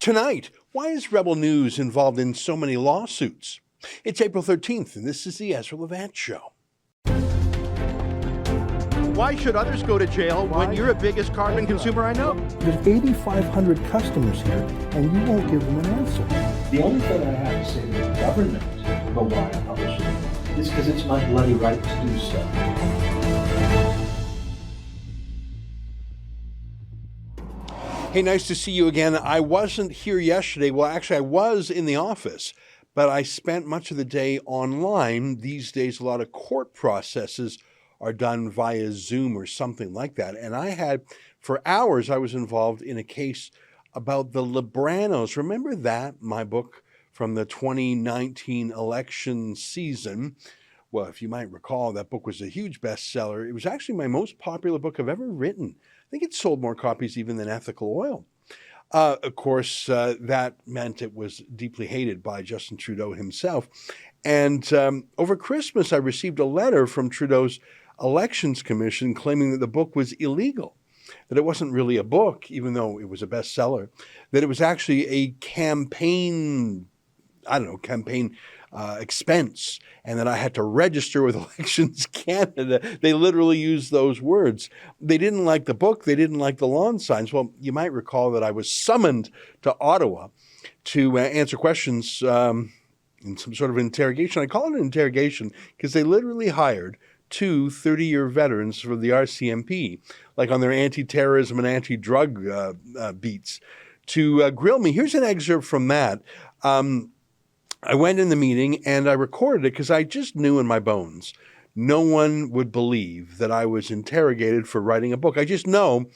Tonight, why is Rebel News involved in so many lawsuits? It's April 13th, and this is the Ezra Levant Show. Why should others go to jail when you're the biggest carbon consumer I know? There's 8,500 customers here, and you won't give them an answer. The only thing I have to say to the government about why I publish it is because it's my bloody right to do so. Hey, nice to see you again. I wasn't here yesterday. Well, actually, I was in the office, but I spent much of the day online. These days, a lot of court processes are done via Zoom or something like that. And for hours, I was involved in a case about the Libranos. Remember that, my book from the 2019 election season? Well, if you might recall, that book was a huge bestseller. It was actually my most popular book I've ever written. I think it sold more copies even than Ethical Oil. Of course, that meant it was deeply hated by Justin Trudeau himself. And over Christmas, I received a letter from Trudeau's Elections Commission claiming that the book was illegal, that it wasn't really a book, even though it was a bestseller, that it was actually a campaign expense, and that I had to register with Elections Canada. They literally used those words. They didn't like the book. They didn't like the lawn signs. Well, you might recall that I was summoned to Ottawa to answer questions in some sort of interrogation. I call it an interrogation because they literally hired two 30-year veterans from the RCMP, like on their anti-terrorism and anti-drug beats, to grill me. Here's an excerpt from that. I went in the meeting and I recorded it because I just knew in my bones no one would believe that I was interrogated for writing a book. I just know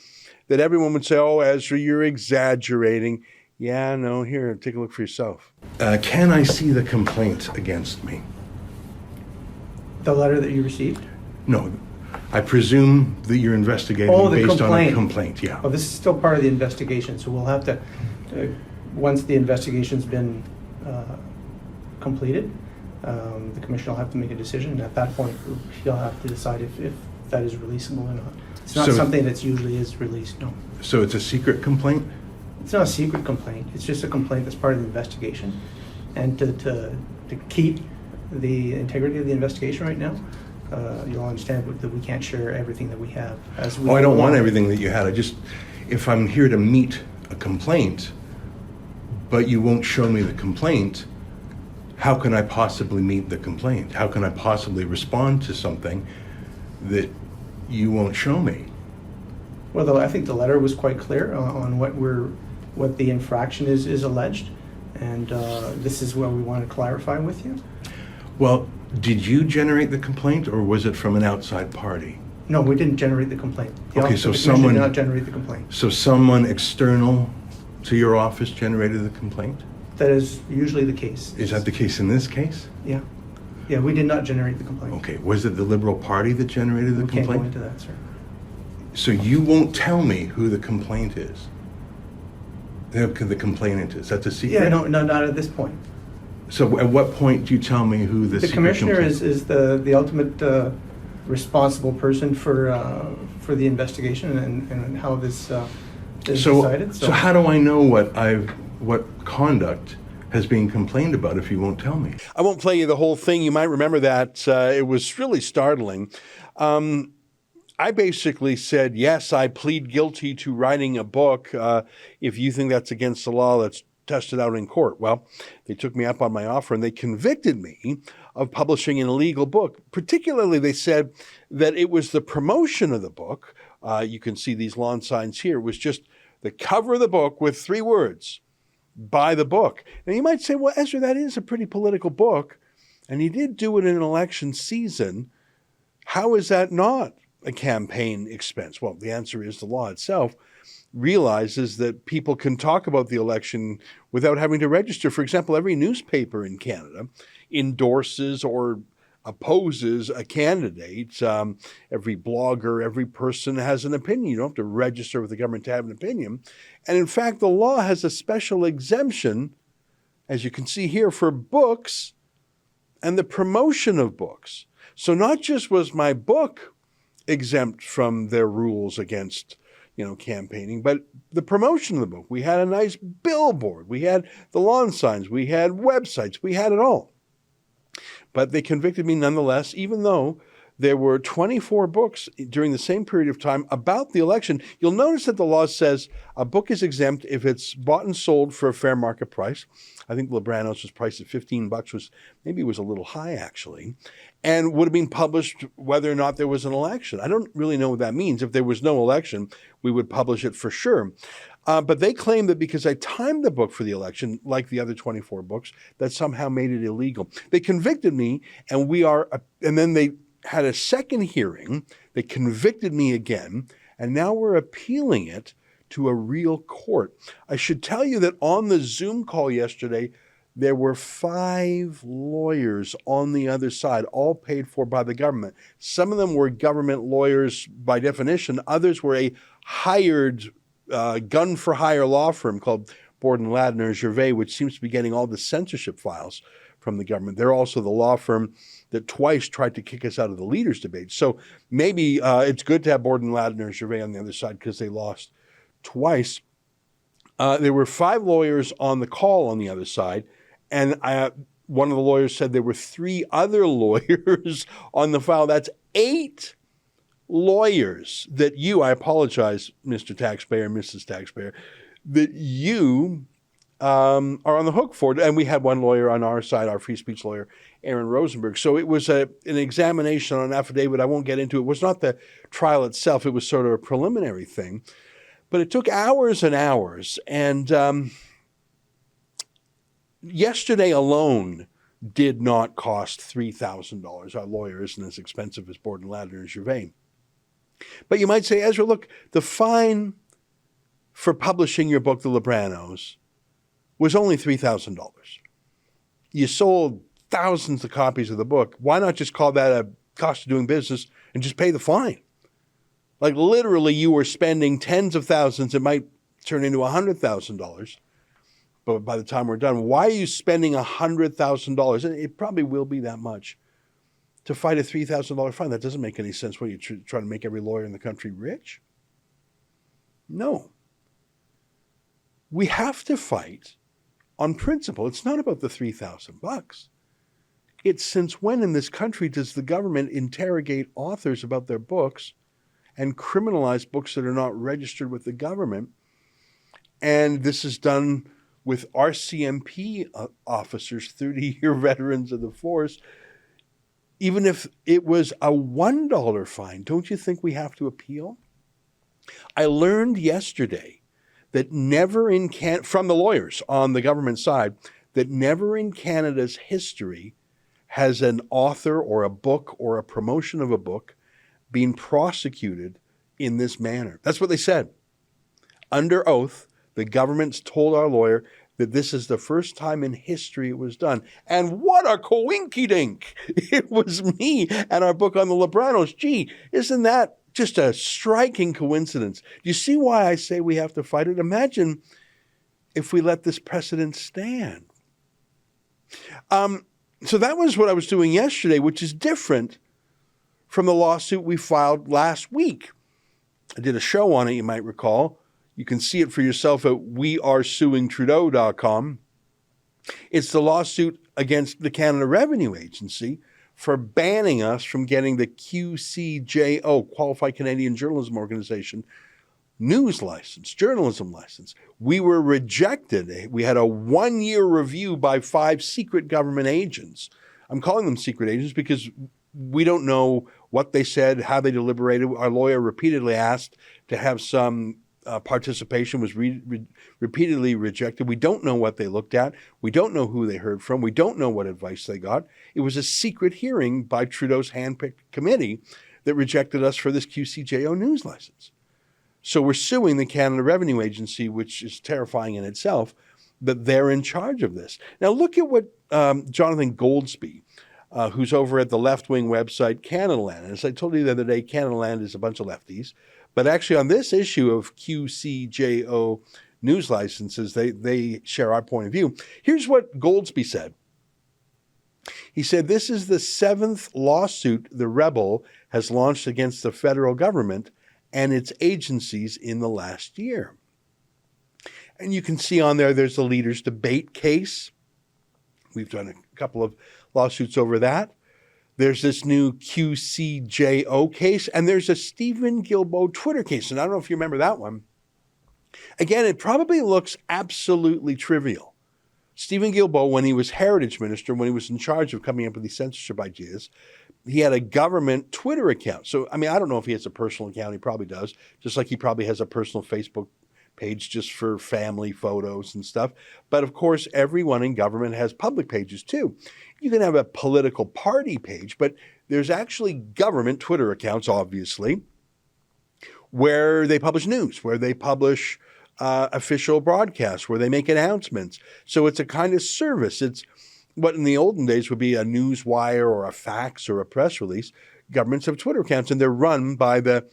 that everyone would say, "Oh, Ezra, you're exaggerating." Yeah, no, here, take a look for yourself. Can I see the complaint against me? The letter that you received? No. I presume that you're investigating based on a complaint, yeah. Well, this is still part of the investigation, so we'll have to, once the investigation's been completed, the commission will have to make a decision, and at that point, he'll have to decide if that is releasable or not. It's not something that usually is released, no. So it's a secret complaint? It's not a secret complaint. It's just a complaint that's part of the investigation. And to keep the integrity of the investigation right now, you'll understand that we can't share everything that we have. I don't want everything that you had. If I'm here to meet a complaint, but you won't show me the complaint, how can I possibly meet the complaint? How can I possibly respond to something that you won't show me? Well, though, I think the letter was quite clear on what the infraction is alleged, and this is what we want to clarify with you. Well, did you generate the complaint, or was it from an outside party? No, we didn't generate the complaint. Okay, so someone did not generate the complaint. So someone external to your office generated the complaint? That is usually the case. Is that the case in this case? Yeah. Yeah, we did not generate the complaint. Okay, was it the Liberal Party that generated the complaint? We can't go into that, sir. So you won't tell me who the complaint is? The complainant is. That's a secret? Yeah, no, not at this point. So at what point do you tell me who the commissioner is the ultimate responsible person for the investigation and how this is decided. So how do I know what conduct has been complained about if you won't tell me? I won't play you the whole thing. You might remember that. It was really startling. I basically said, yes, I plead guilty to writing a book. If you think that's against the law, let's test it out in court. Well, they took me up on my offer and they convicted me of publishing an illegal book. Particularly, they said that it was the promotion of the book. You can see these lawn signs here. It was just the cover of the book with 3 words, buy the book. And you might say, well, Ezra, that is a pretty political book. And he did do it in an election season. How is that not a campaign expense? Well, the answer is the law itself realizes that people can talk about the election without having to register. For example, every newspaper in Canada endorses or opposes a candidate. Every blogger, every person has an opinion. You don't have to register with the government to have an opinion. And in fact, the law has a special exemption, as you can see here, for books and the promotion of books. So not just was my book exempt from their rules against campaigning. But the promotion of the book, we had a nice billboard, we had the lawn signs, we had websites, we had it all. But they convicted me nonetheless, even though there were 24 books during the same period of time about the election. You'll notice that the law says a book is exempt if it's bought and sold for a fair market price. I think Libranos was priced at $15, maybe it was a little high actually, and would have been published whether or not there was an election. I don't really know what that means. If there was no election, we would publish it for sure. But they claim that because I timed the book for the election, like the other 24 books, that somehow made it illegal. They convicted me, and then they had a second hearing. They convicted me again, and now we're appealing it to a real court. I should tell you that on the Zoom call yesterday, there were 5 lawyers on the other side, all paid for by the government. Some of them were government lawyers by definition. Others were a hired gun-for-hire law firm called Borden Ladner Gervais, which seems to be getting all the censorship files from the government. They're also the law firm that twice tried to kick us out of the leaders debate. So maybe it's good to have Borden Ladner Gervais on the other side because they lost twice. There were 5 lawyers on the call on the other side, and one of the lawyers said there were 3 other lawyers on the file. That's 8 lawyers that I apologize, Mr. Taxpayer, Mrs. Taxpayer, that you are on the hook for. And we had one lawyer on our side, our free speech lawyer, Aaron Rosenberg. So it was an examination on an affidavit. I won't get into it. It was not the trial itself. It was sort of a preliminary thing. But it took hours and hours. And yesterday alone did not cost $3,000. Our lawyer isn't as expensive as Borden Ladner and Gervais. But you might say, Ezra, look, the fine for publishing your book, The Libranos, was only $3,000. You sold thousands of copies of the book. Why not just call that a cost of doing business and just pay the fine? Like literally you were spending tens of thousands. It might turn into $100,000. But by the time we're done, why are you spending $100,000? And it probably will be that much to fight a $3,000 fine. That doesn't make any sense. What, you trying to make every lawyer in the country rich? No. We have to fight on principle. It's not about the $3,000. It's since when in this country does the government interrogate authors about their books and criminalize books that are not registered with the government? And this is done with RCMP officers, 30-year veterans of the force. Even if it was a $1 fine, don't you think we have to appeal? I learned yesterday that from the lawyers on the government side, that never in Canada's history has an author or a book or a promotion of a book been prosecuted in this manner. That's what they said. Under oath, the government's told our lawyer that this is the first time in history it was done. And what a coinkydink! It was me and our book on the Libranos. Gee, isn't that just a striking coincidence? Do you see why I say we have to fight it? Imagine if we let this precedent stand. So that was what I was doing yesterday, which is different from the lawsuit we filed last week. I did a show on it, you might recall. You can see it for yourself at wearesuingtrudeau.com. It's the lawsuit against the Canada Revenue Agency for banning us from getting the QCJO, Qualified Canadian Journalism Organization, news license, journalism license. We were rejected. We had a 1-year review by 5 secret government agents. I'm calling them secret agents because we don't know what they said, how they deliberated. Our lawyer repeatedly asked to have some participation, was repeatedly rejected. We don't know what they looked at. We don't know who they heard from. We don't know what advice they got. It was a secret hearing by Trudeau's handpicked committee that rejected us for this QCJO news license. So we're suing the Canada Revenue Agency, which is terrifying in itself, that they're in charge of this. Now look at what Jonathan Goldsby, who's over at the left-wing website Canadaland. And as I told you the other day, Canadaland is a bunch of lefties. But actually on this issue of QCJO news licenses, they share our point of view. Here's what Goldsby said. He said, "This is the 7th lawsuit the Rebel has launched against the federal government and its agencies in the last year. And you can see on there's the leaders debate case. We've done a couple of lawsuits over that. There's this new QCJO case, and there's a Stephen Guilbeault Twitter case. And I don't know if you remember that one. Again, it probably looks absolutely trivial. Stephen Guilbeault, when he was Heritage Minister, when he was in charge of coming up with these censorship ideas, he had a government Twitter account. So, I don't know if he has a personal account. He probably does, just like he probably has a personal Facebook page just for family photos and stuff. But of course, everyone in government has public pages too. You can have a political party page, but there's actually government Twitter accounts, obviously, where they publish news, where they publish official broadcasts, where they make announcements. So it's a kind of service. It's what in the olden days would be a news wire or a fax or a press release. Governments have Twitter accounts, and they're run by the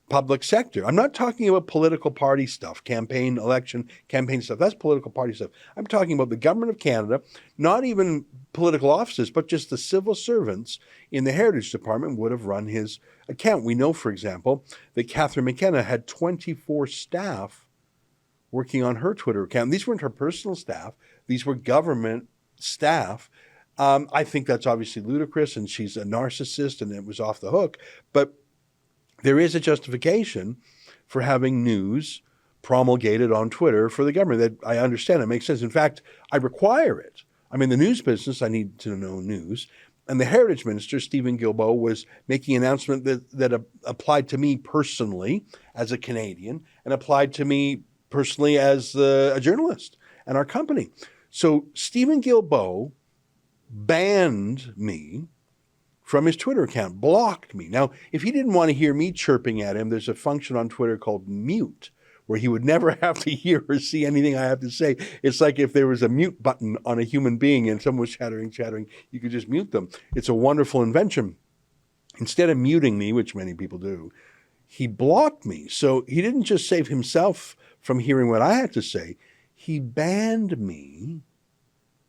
public sector. I'm not talking about political party stuff, election campaign stuff. That's political party stuff. I'm talking about the government of Canada, not even political offices, but just the civil servants in the Heritage Department would have run his account. We know, for example, that Catherine McKenna had 24 staff working on her Twitter account. These weren't her personal staff. These were government staff. I think that's obviously ludicrous, and she's a narcissist, and it was off the hook. But there is a justification for having news promulgated on Twitter for the government. That I understand. It makes sense. In fact, I require it. I'm in the news business. I need to know news. And the Heritage Minister, Stephen Guilbeault, was making an announcement that applied to me personally as a Canadian and applied to me personally as a journalist and our company. So Stephen Guilbeault banned me from his Twitter account, blocked me. Now, if he didn't want to hear me chirping at him, there's a function on Twitter called mute, where he would never have to hear or see anything I have to say. It's like if there was a mute button on a human being and someone was chattering, you could just mute them. It's a wonderful invention. Instead of muting me, which many people do, he blocked me. So he didn't just save himself from hearing what I had to say. He banned me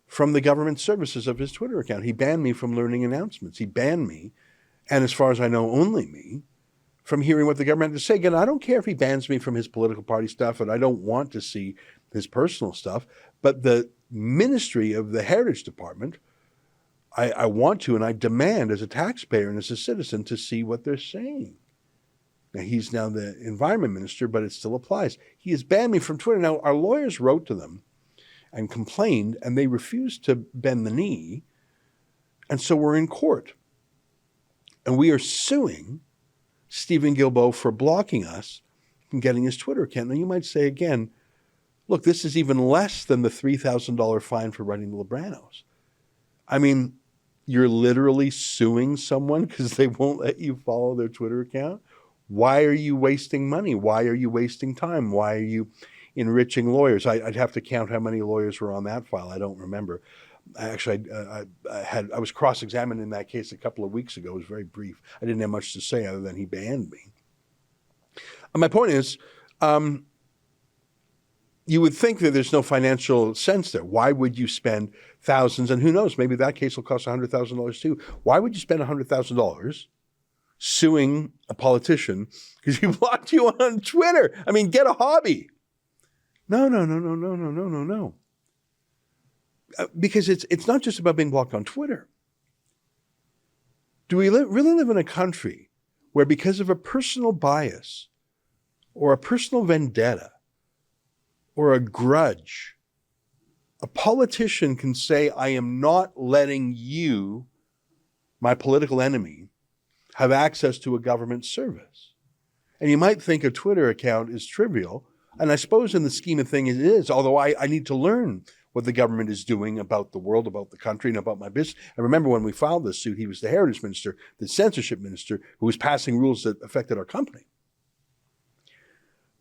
from the government services of his Twitter account. He banned me from learning announcements. He banned me, and as far as I know, only me, from hearing what the government had to say. Again, I don't care if he bans me from his political party stuff, and I don't want to see his personal stuff, but the ministry of the Heritage Department, I want to, and I demand as a taxpayer and as a citizen to see what they're saying. Now, he's now the environment minister, but it still applies. He has banned me from Twitter. Now, our lawyers wrote to them and complained, and they refused to bend the knee. And so we're in court. And we are suing Stephen Guilbeault for blocking us from getting his Twitter account. Now, you might say again, look, this is even less than the $3,000 fine for running the Libranos. You're literally suing someone because they won't let you follow their Twitter account? Why are you wasting money? Why are you wasting time? Why are you enriching lawyers? I'd have to count how many lawyers were on that file. I don't remember. Actually, I was cross-examined in that case a couple of weeks ago. It was very brief. I didn't have much to say other than he banned me. My point is, you would think that there's no financial sense there. Why would you spend thousands? And who knows, maybe that case will cost $100,000 too. Why would you spend $100,000 suing a politician because he blocked you on Twitter? Get a hobby. No. Because it's not just about being blocked on Twitter. Do we really live in a country where because of a personal bias or a personal vendetta or a grudge, a politician can say, I am not letting you, my political enemy, have access to a government service? And you might think a Twitter account is trivial, and I suppose in the scheme of things it is, although I need to learn what the government is doing about the world, about the country, and about my business. I remember when we filed this suit, he was the Heritage Minister, the Censorship Minister, who was passing rules that affected our company.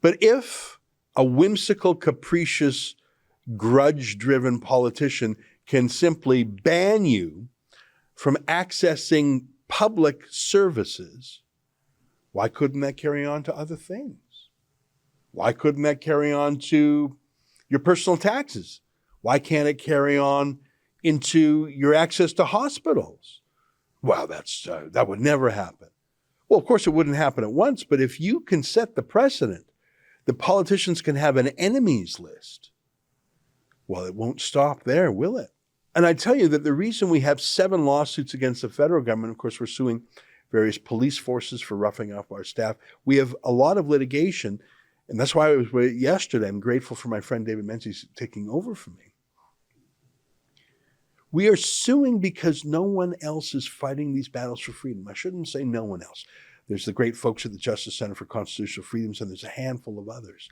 But if a whimsical, capricious, grudge-driven politician can simply ban you from accessing public services, why couldn't that carry on to other things? Why couldn't that carry on to your personal taxes? Why can't it carry on into your access to hospitals? Well, that would never happen. Well, of course, it wouldn't happen at once, but if you can set the precedent, the politicians can have an enemies list. Well, it won't stop there, will it? And I tell you that the reason we have 7 lawsuits against the federal government, of course, we're suing various police forces for roughing up our staff. We have a lot of litigation, and that's why I was yesterday. I'm grateful for my friend David Menzies taking over for me. We are suing because no one else is fighting these battles for freedom. I shouldn't say no one else. There's the great folks at the Justice Center for Constitutional Freedoms, and there's a handful of others.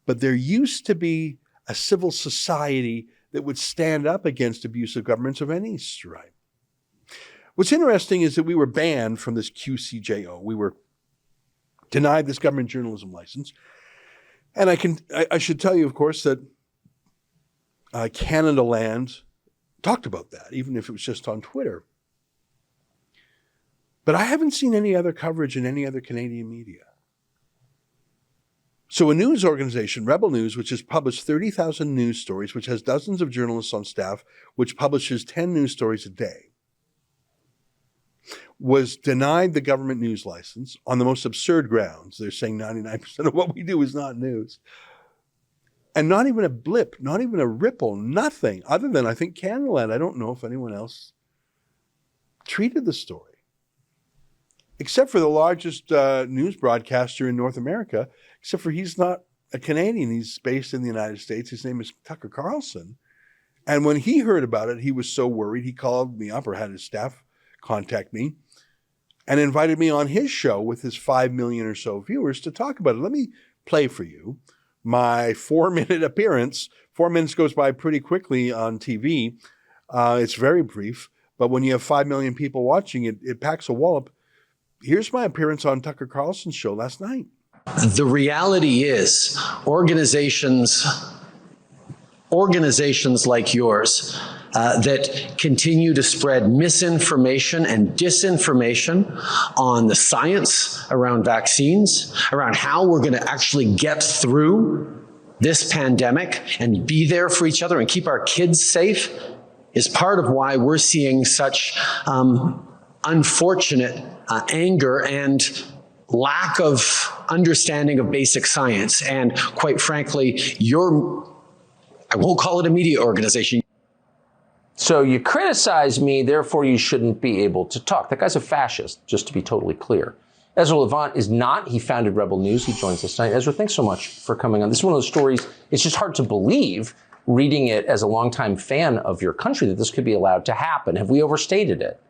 But there used to be a civil society that would stand up against abusive governments of any stripe. What's interesting is that we were banned from this QCJO. We were denied this government journalism license. And I should tell you, of course, that Canada Land talked about that, even if it was just on Twitter. But I haven't seen any other coverage in any other Canadian media. So a news organization, Rebel News, which has published 30,000 news stories, which has dozens of journalists on staff, which publishes 10 news stories a day, was denied the government news license on the most absurd grounds. They're saying 99% of what we do is not news. And not even a blip, not even a ripple, nothing, other than, I think, Canada Land. I don't know if anyone else treated the story. Except for the largest news broadcaster in North America, except for he's not a Canadian. He's based in the United States. His name is Tucker Carlson. And when he heard about it, he was so worried, he called me up or had his staff contact me and invited me on his show with his 5 million or so viewers to talk about it. Let me play for you my 4-minute appearance. 4 minutes goes by pretty quickly on TV. It's very brief, but when you have 5 million people watching it, it packs a wallop. Here's my appearance on Tucker Carlson's show last night. The reality is organizations like yours that continue to spread misinformation and disinformation on the science around vaccines, around how we're going to actually get through this pandemic and be there for each other and keep our kids safe, is part of why we're seeing such unfortunate anger and lack of understanding of basic science. And quite frankly, I won't call it a media organization. So you criticize me, therefore you shouldn't be able to talk. That guy's a fascist, just to be totally clear. Ezra Levant is not. He founded Rebel News. He joins us tonight. Ezra, thanks so much for coming on. This is one of those stories, it's just hard to believe, reading it as a longtime fan of your country, that this could be allowed to happen. Have we overstated it?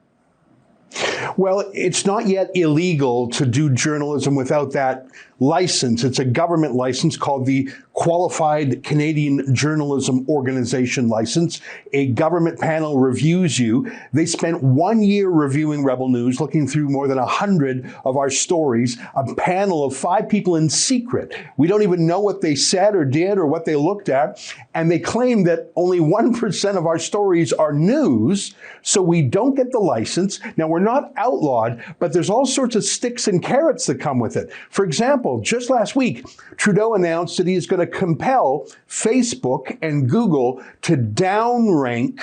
Well, it's not yet illegal to do journalism without that license. It's a government license called the Qualified Canadian Journalism Organization license. A government panel reviews you. They spent 1 year reviewing Rebel News, looking through more than 100 of our stories, a panel of 5 people in secret. We don't even know what they said or did or what they looked at. And they claim that only 1% of our stories are news, so we don't get the license. Now, we're not outlawed, but there's all sorts of sticks and carrots that come with it. For example, just last week, Trudeau announced that he is going to compel Facebook and Google to downrank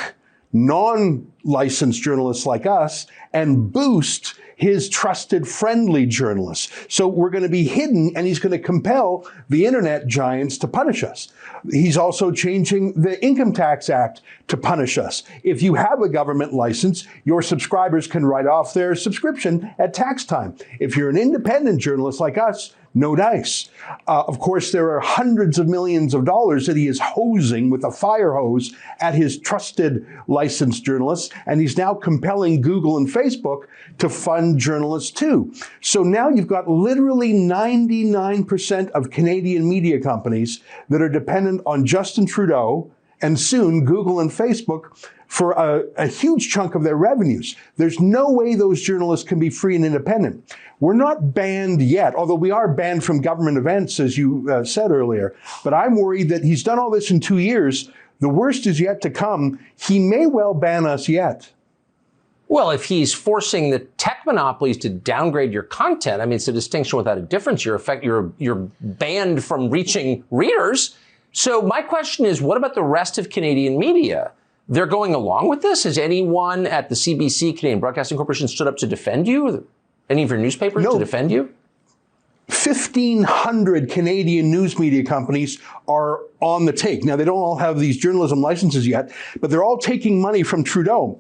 non-licensed journalists like us and boost his trusted, friendly journalists. So we're going to be hidden, and he's going to compel the internet giants to punish us. He's also changing the Income Tax Act to punish us. If you have a government license, your subscribers can write off their subscription at tax time. If you're an independent journalist like us, no dice. Of course, there are hundreds of millions of dollars that he is hosing with a fire hose at his trusted licensed journalists, and he's now compelling Google and Facebook to fund journalists too. So now you've got literally 99% of Canadian media companies that are dependent on Justin Trudeau and soon Google and Facebook for a huge chunk of their revenues. There's no way those journalists can be free and independent. We're not banned yet, although we are banned from government events, as you said earlier. But I'm worried that he's done all this in 2 years. The worst is yet to come. He may well ban us yet. Well, if he's forcing the tech monopolies to downgrade your content, I mean, it's a distinction without a difference. You're banned from reaching readers. So my question is, what about the rest of Canadian media? They're going along with this? Has anyone at the CBC, Canadian Broadcasting Corporation, stood up to defend you? Any of your newspapers No. to defend you? 1,500 Canadian news media companies are on the take. Now, they don't all have these journalism licenses yet, but they're all taking money from Trudeau.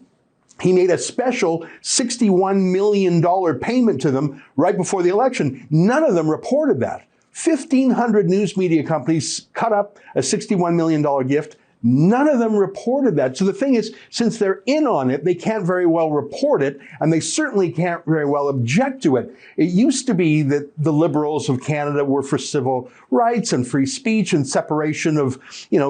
He made a special $61 million payment to them right before the election. None of them reported that. 1,500 news media companies cut up a $61 million gift. None of them reported that. So the thing is, since they're in on it, they can't very well report it, and they certainly can't very well object to it. It used to be that the Liberals of Canada were for civil rights and free speech and separation of,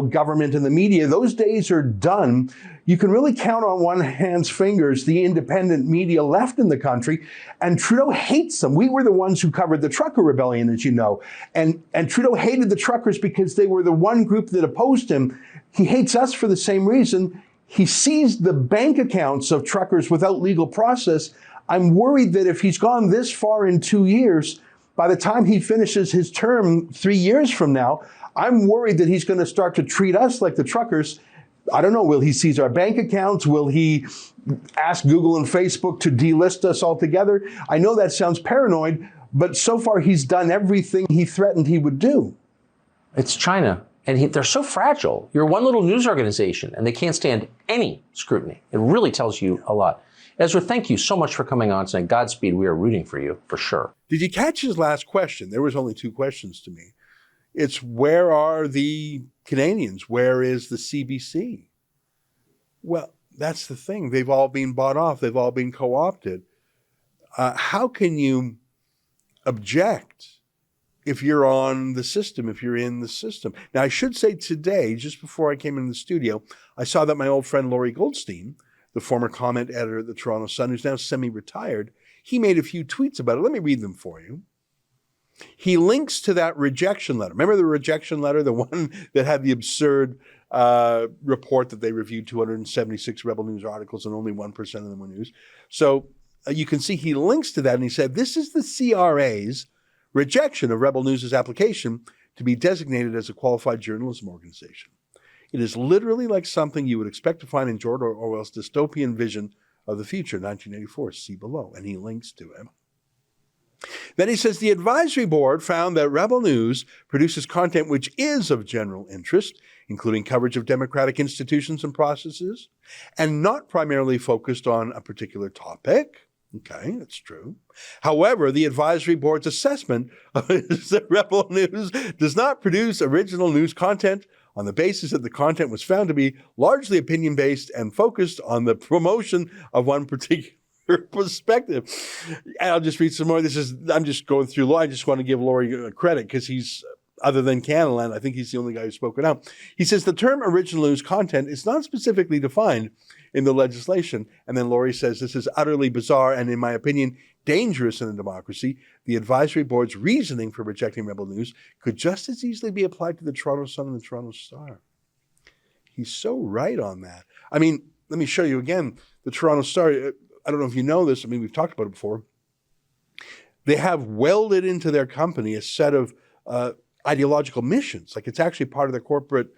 government and the media. Those days are done. You can really count on one hand's fingers the independent media left in the country, and Trudeau hates them. We were the ones who covered the trucker rebellion, as you know, and Trudeau hated the truckers because they were the one group that opposed him. He hates us for the same reason. He seized the bank accounts of truckers without legal process. I'm worried that if he's gone this far in 2 years, by the time he finishes his term 3 years from now, I'm worried that he's going to start to treat us like the truckers. I don't know, will he seize our bank accounts? Will he ask Google and Facebook to delist us altogether? I know that sounds paranoid, but so far he's done everything he threatened he would do. It's China. And they're so fragile. You're one little news organization, and they can't stand any scrutiny. It really tells you a lot. Ezra, thank you so much for coming on tonight. Godspeed. We are rooting for you, for sure. Did you catch his last question? There was only 2 questions to me. It's, where are the Canadians? Where is the CBC? Well, that's the thing. They've all been bought off. They've all been co-opted. How can you object if you're on the system, if you're in the system? Now, I should say today, just before I came in the studio, I saw that my old friend Laurie Goldstein, the former comment editor at the Toronto Sun, who's now semi-retired, he made a few tweets about it. Let me read them for you. He links to that rejection letter. Remember the rejection letter, the one that had the absurd report that they reviewed 276 Rebel News articles and only 1% of them were news. So you can see he links to that, and he said, this is the CRA's rejection of Rebel News' application to be designated as a qualified journalism organization. It is literally like something you would expect to find in George Orwell's dystopian vision of the future, 1984, see below, and he links to it. Then he says, the advisory board found that Rebel News produces content which is of general interest, including coverage of democratic institutions and processes, and not primarily focused on a particular topic. Okay, that's true. However, the advisory board's assessment is that Rebel News does not produce original news content on the basis that the content was found to be largely opinion-based and focused on the promotion of one particular perspective. And I'll just read some more. I'm just going through. I just want to give Laurie credit because he's, other than Canaland, I think he's the only guy who's spoken out. He says the term original news content is not specifically defined in the legislation. And then Laurie says this is utterly bizarre and, in my opinion, dangerous in a democracy. The advisory board's reasoning for rejecting Rebel News could just as easily be applied to the Toronto Sun and the Toronto Star. He's so right on that. I mean, let me show you again. The Toronto Star, I don't know if you know this. I mean, we've talked about it before. They have welded into their company a set of ideological missions. Like, it's actually part of their corporate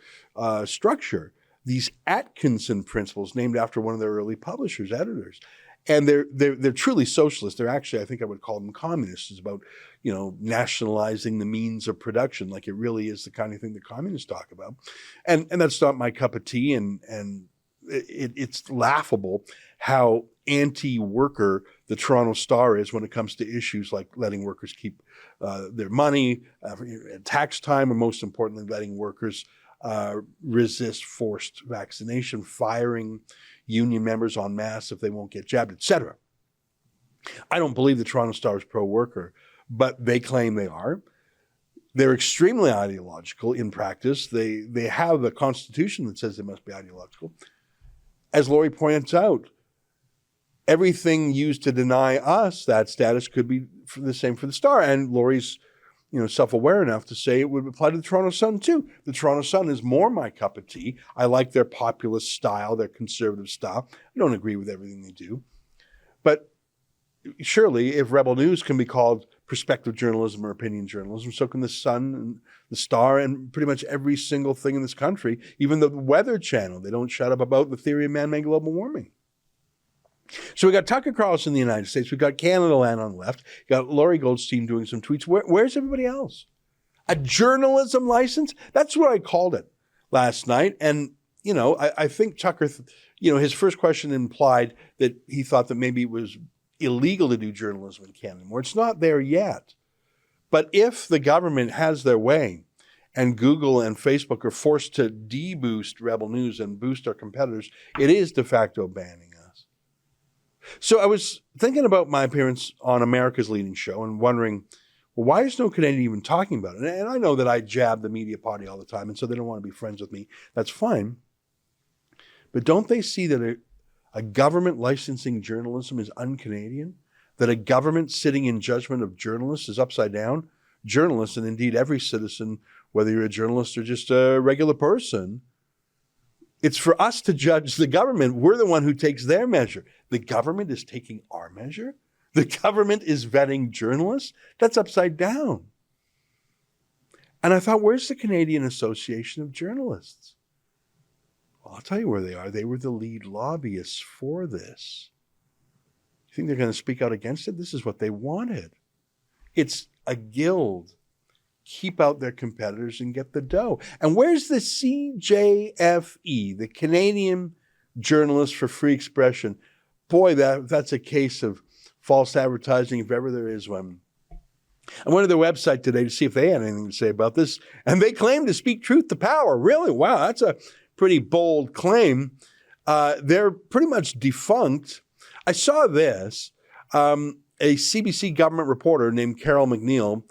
structure. These Atkinson principles, named after one of their early publishers, editors. And they're truly socialist. They're actually, I think I would call them communists. It's about, nationalizing the means of production. Like, it really is the kind of thing that communists talk about. And that's not my cup of tea. And it's laughable how anti-worker the Toronto Star is when it comes to issues like letting workers keep their money at tax time, or most importantly, letting workers resist forced vaccination, firing union members en masse if they won't get jabbed, etc. I don't believe the Toronto Star is pro-worker, but they claim they are. They're extremely ideological in practice. They have a constitution that says they must be ideological. As Laurie points out, everything used to deny us that status could be the same for the Star. And Laurie's self-aware enough to say it would apply to the Toronto Sun too. The Toronto Sun is more my cup of tea. I like their populist style, their conservative style. I don't agree with everything they do. But surely if Rebel News can be called perspective journalism or opinion journalism, so can the Sun and the Star and pretty much every single thing in this country, even the Weather Channel. They don't shut up about the theory of man-made global warming. So we got Tucker Carlson in the United States. We got Canada Land on the left. We got Laurie Goldstein doing some tweets. Where's everybody else? A journalism license? That's what I called it last night. And, you know, I think Tucker, his first question implied that he thought that maybe it was illegal to do journalism in Canada anymore. It's not there yet. But if the government has their way and Google and Facebook are forced to deboost Rebel News and boost our competitors, it is de facto banning us. So I was thinking about my appearance on America's Leading Show and wondering, well, why is no Canadian even talking about it? And I know that I jab the media party all the time, and so they don't want to be friends with me. That's fine. But don't they see that a government licensing journalism is un-Canadian? That a government sitting in judgment of journalists is upside down? Journalists, and indeed every citizen, whether you're a journalist or just a regular person, it's for us to judge the government. We're the one who takes their measure. The government is taking our measure? The government is vetting journalists? That's upside down. And I thought, where's the Canadian Association of Journalists? Well, I'll tell you where they are. They were the lead lobbyists for this. You think they're going to speak out against it? This is what they wanted. It's a guild. Keep out their competitors and get the dough. And where's the CJFE, the Canadian Journalists for Free Expression? Boy, that's a case of false advertising, if ever there is one. I went to their website today to see if they had anything to say about this, and they claim to speak truth to power. Really? Wow, that's a pretty bold claim. They're pretty much defunct. I saw this, a CBC government reporter named Carol McNeil.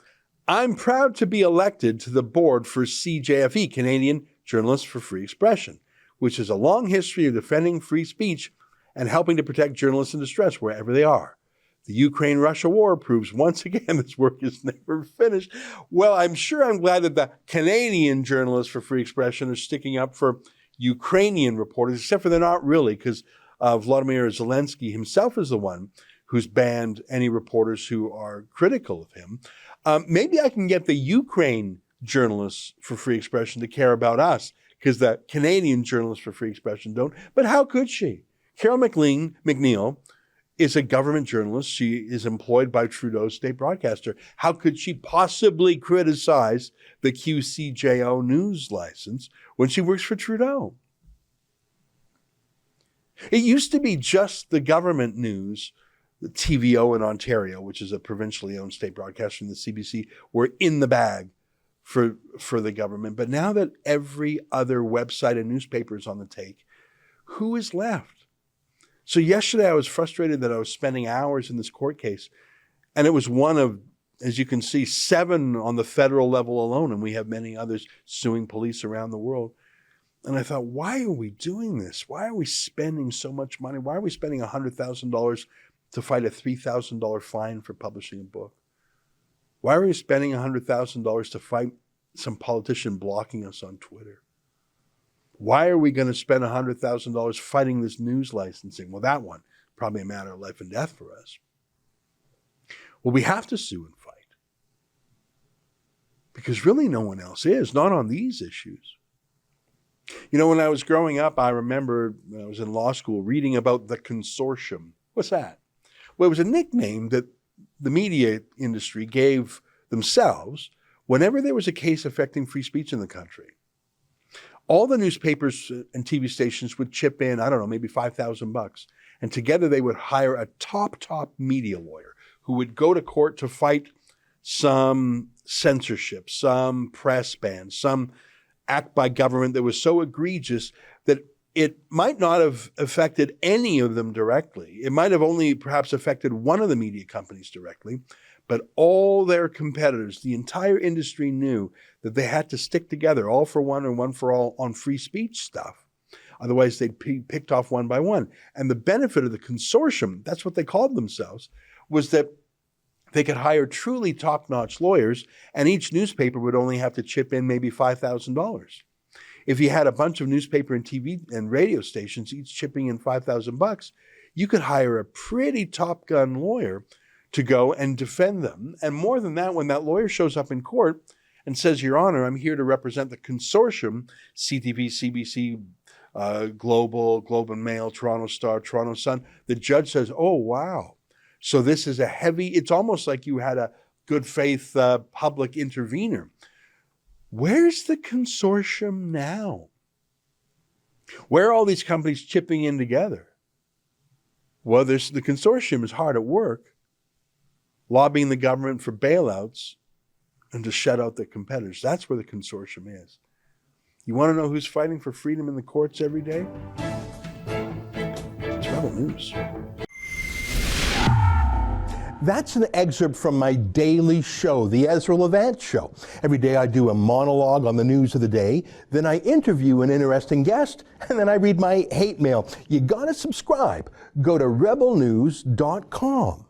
I'm proud to be elected to the board for CJFE, Canadian Journalists for Free Expression, which has a long history of defending free speech and helping to protect journalists in distress wherever they are. The Ukraine-Russia war proves once again this work is never finished. Well, I'm glad that the Canadian Journalists for Free Expression are sticking up for Ukrainian reporters, except for they're not really, because Vladimir Zelensky himself is the one who's banned any reporters who are critical of him. Maybe I can get the Ukraine Journalists for Free Expression to care about us, because the Canadian Journalists for Free Expression don't. But how could she? Carol McNeil is a government journalist. She is employed by Trudeau's state broadcaster. How could she possibly criticize the QCJO news license when she works for Trudeau? It used to be just the government news, the TVO in Ontario, which is a provincially owned state broadcaster, and the CBC were in the bag for the government. But now that every other website and newspaper is on the take, who is left? So yesterday I was frustrated that I was spending hours in this court case, and it was one of, as you can see, 7 on the federal level alone, and we have many others suing police around the world. And I thought, why are we doing this? Why are we spending so much money? Why are we spending $100,000 to fight a $3,000 fine for publishing a book? Why are we spending $100,000 to fight some politician blocking us on Twitter? Why are we going to spend $100,000 fighting this news licensing? Well, that one, probably a matter of life and death for us. Well, we have to sue and fight. Because really no one else is, not on these issues. You know, when I was growing up, I remember when I was in law school reading about the consortium. What's that? Well, it was a nickname that the media industry gave themselves whenever there was a case affecting free speech in the country. All the newspapers and TV stations would chip in, I don't know, maybe $5,000. And together they would hire a top media lawyer who would go to court to fight some censorship, some press ban, some act by government that was so egregious that it might not have affected any of them directly. It might have only perhaps affected one of the media companies directly, but all their competitors, the entire industry knew that they had to stick together, all for one and one for all, on free speech stuff. Otherwise, they'd be picked off one by one. And the benefit of the consortium, that's what they called themselves, was that they could hire truly top-notch lawyers, and each newspaper would only have to chip in maybe $5,000. If you had a bunch of newspaper and TV and radio stations, each chipping in $5,000, you could hire a pretty top gun lawyer to go and defend them. And more than that, when that lawyer shows up in court and says, Your Honor, I'm here to represent the consortium, CTV, CBC, Globe and Mail, Toronto Star, Toronto Sun. The judge says, oh, wow. So this is a heavy, it's almost like you had a good faith public intervener. Where's the consortium now? Where are all these companies chipping in together? Well, the consortium is hard at work, lobbying the government for bailouts and to shut out their competitors. That's where the consortium is. You want to know who's fighting for freedom in the courts every day? It's Rebel News. That's an excerpt from my daily show, The Ezra Levant Show. Every day I do a monologue on the news of the day, then I interview an interesting guest, and then I read my hate mail. You gotta subscribe. Go to rebelnews.com.